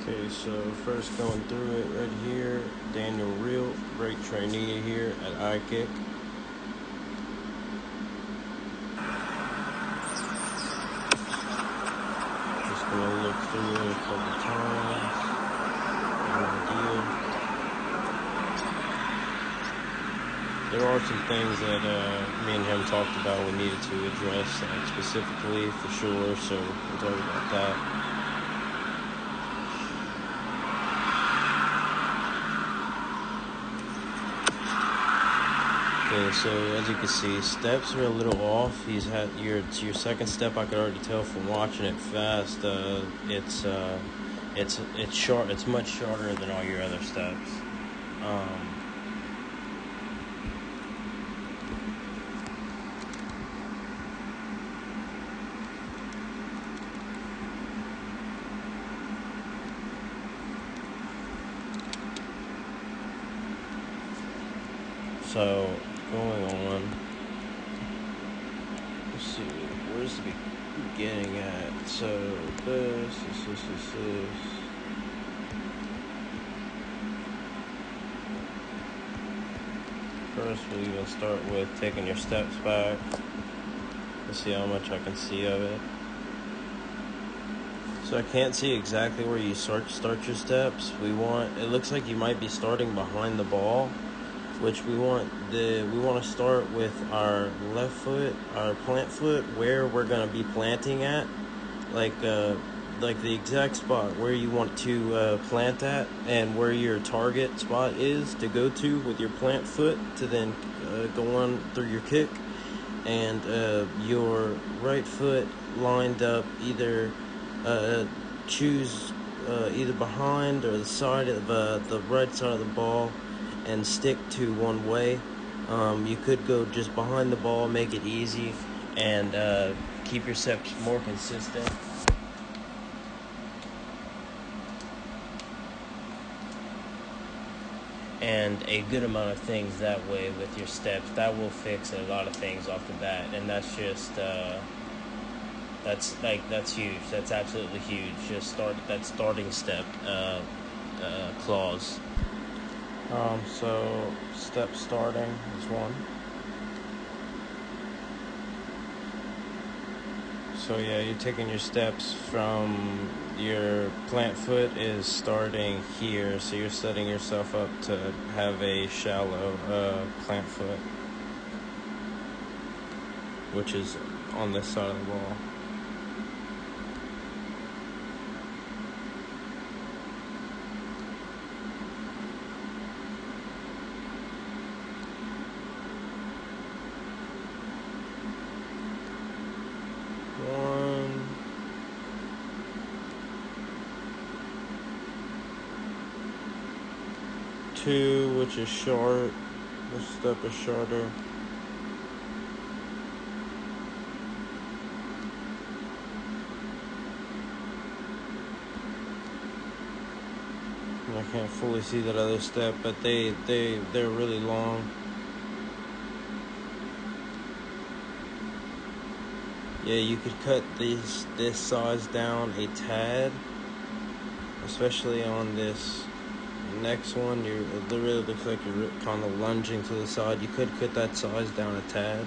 Okay, so first going through it right here, DannyBoyReal, great trainee here at iKick. Just gonna look through it a couple times, get an idea. There are some things that me and him talked about we needed to address specifically for sure, so we'll talk about that. Okay, so as you can see, steps are a little off. He's had your second step. I could already tell from watching it fast. It's short. It's much shorter than all your other steps. So going on, let's see, where's the beginning at? So this. First, we'll even start with taking your steps back. Let's see how much I can see of it. So I can't see exactly where you start your steps. It looks like you might be starting behind the ball, which we want to start with our left foot, our plant foot, where we're going to be planting at, like the exact spot where you want to plant at, and where your target spot is to go to with your plant foot to then go on through your kick, and your right foot lined up choose either behind or the side of the right side of the ball, and stick to one way. You could go just behind the ball, make it easy, and keep your steps more consistent. And a good amount of things that way with your steps. That will fix a lot of things off the bat, and that's just that's huge. That's absolutely huge. Just that starting step clause. So step starting is one. So yeah, you're taking your steps from your plant foot is starting here. So you're setting yourself up to have a shallow plant foot, which is on this side of the ball. One, two, which is short. This step is shorter. I can't fully see that other step, but they're really long. Yeah, you could cut this size down a tad, especially on this next one. It really looks like you're kind of lunging to the side. You could cut that size down a tad,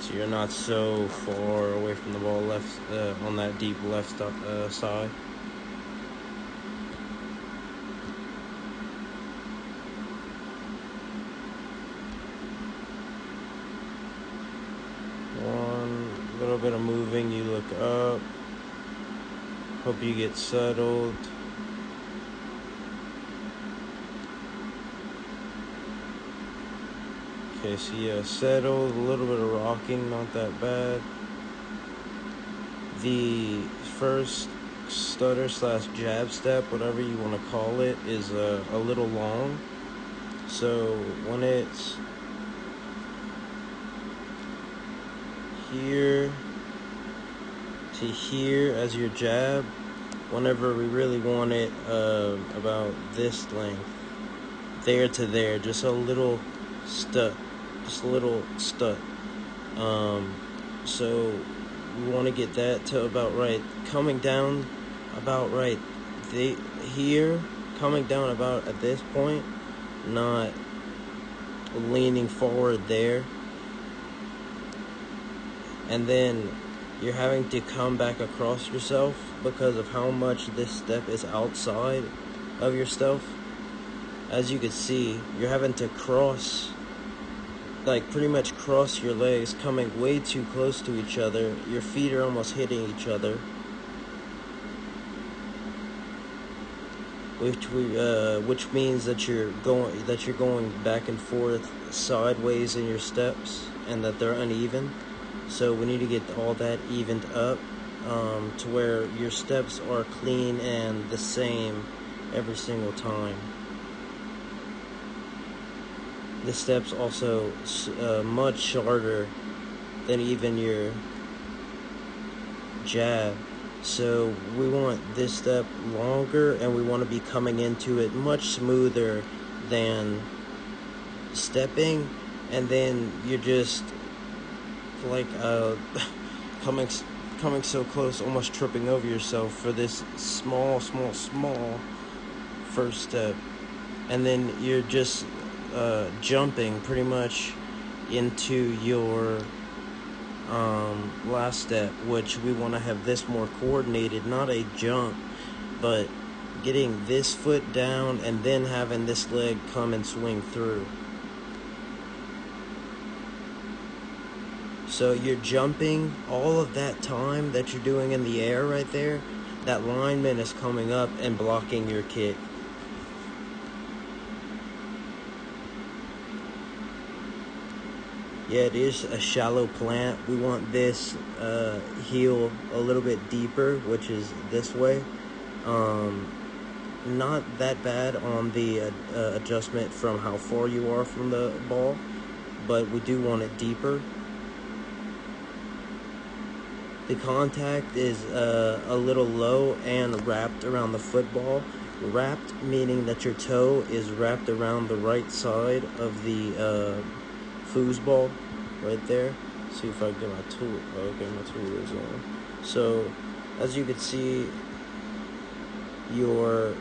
so you're not so far away from the ball left on that deep left side. A little bit of moving, you look up, hope you get settled. Okay, so yeah, settled, a little bit of rocking, not that bad. The first stutter / jab step, whatever you want to call it, is a little long. So when it's here to here as your jab, whenever we really want it about this length, there to there, just a little stut. So we want to get that to about right, coming down about right here, coming down about at this point, not leaning forward there, and then you're having to come back across yourself because of how much this step is outside of yourself. As you can see, you're having to cross, like pretty much cross your legs, coming way too close to each other. Your feet are almost hitting each other, which means that you're going back and forth sideways in your steps, and that they're uneven. So we need to get all that evened up to where your steps are clean and the same every single time. The steps also much shorter than even your jab. So we want this step longer, and we want to be coming into it much smoother than stepping, and then you're just like coming so close, almost tripping over yourself for this small first step, and then you're just jumping pretty much into your last step, which we want to have this more coordinated, not a jump, but getting this foot down and then having this leg come and swing through. So you're jumping all of that time that you're doing in the air right there. That lineman is coming up and blocking your kick. Yeah, it is a shallow plant. We want this heel a little bit deeper, which is this way. Not that bad on the adjustment from how far you are from the ball, but we do want it deeper. The contact is a little low and wrapped around the football. Wrapped meaning that your toe is wrapped around the right side of the foosball right there. See if I can get my tool. Okay, my tool is on. So as you can see, your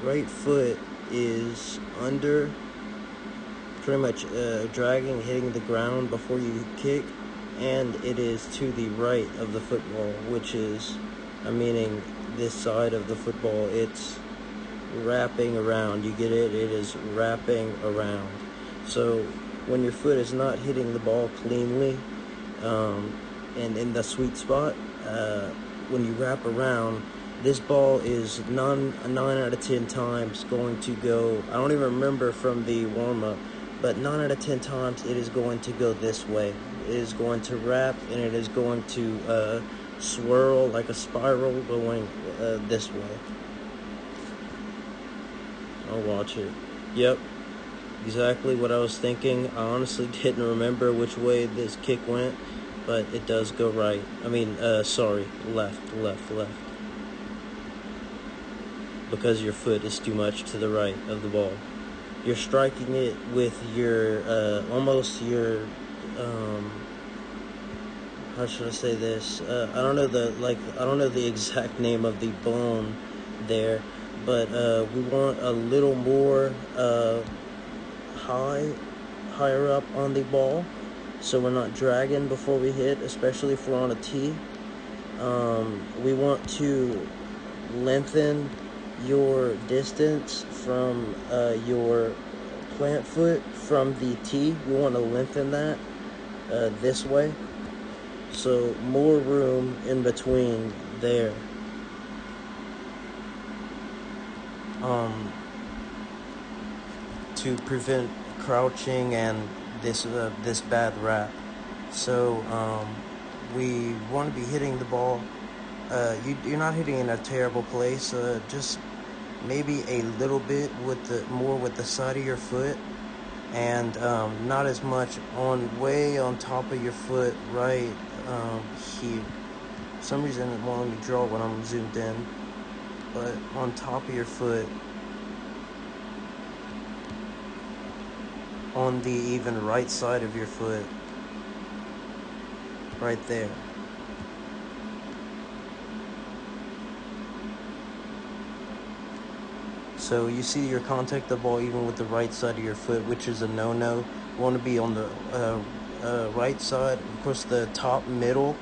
right foot is under, pretty much dragging, hitting the ground before you kick, and it is to the right of the football, which is, meaning this side of the football, it's wrapping around. You get it? It is wrapping around. So when your foot is not hitting the ball cleanly and in the sweet spot, when you wrap around, this ball is 9 out of 10 times going to go, I don't even remember from the warm-up, but 9 out of 10 times it is going to go this way. It is going to wrap, and it is going to swirl like a spiral going this way. I'll watch it. Yep, exactly what I was thinking. I honestly didn't remember which way this kick went, but it does go right. Left. Because your foot is too much to the right of the ball. You're striking it with your, almost your, how should I say this? I don't know the exact name of the bone there, but we want a little more higher up on the ball, so we're not dragging before we hit, especially if we're on a tee. We want to lengthen your distance from your plant foot from the tee. We want to lengthen that this way, so more room in between there. To prevent crouching and this bad wrap. So we want to be hitting the ball. You're not hitting in a terrible place. Just maybe a little bit with the side of your foot, and not as much way on top of your foot right here. For some reason it won't let me draw when I'm zoomed in, but on top of your foot, on the even right side of your foot, right there. So you see your contact the ball even with the right side of your foot, which is a no-no. You want to be on the right side, of course, the top, middle,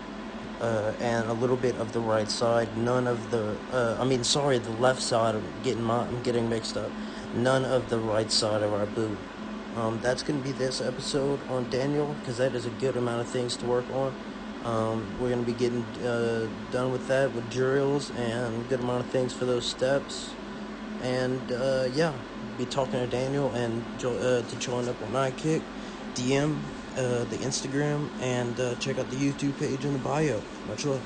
and a little bit of the right side. None of the, the left side. I'm getting mixed up. None of the right side of our boot. That's going to be this episode on Daniel, because that is a good amount of things to work on. We're going to be getting done with that, with drills and a good amount of things for those steps. And be talking to Daniel and to join up on iKick, DM the Instagram, and check out the YouTube page in the bio. Much love.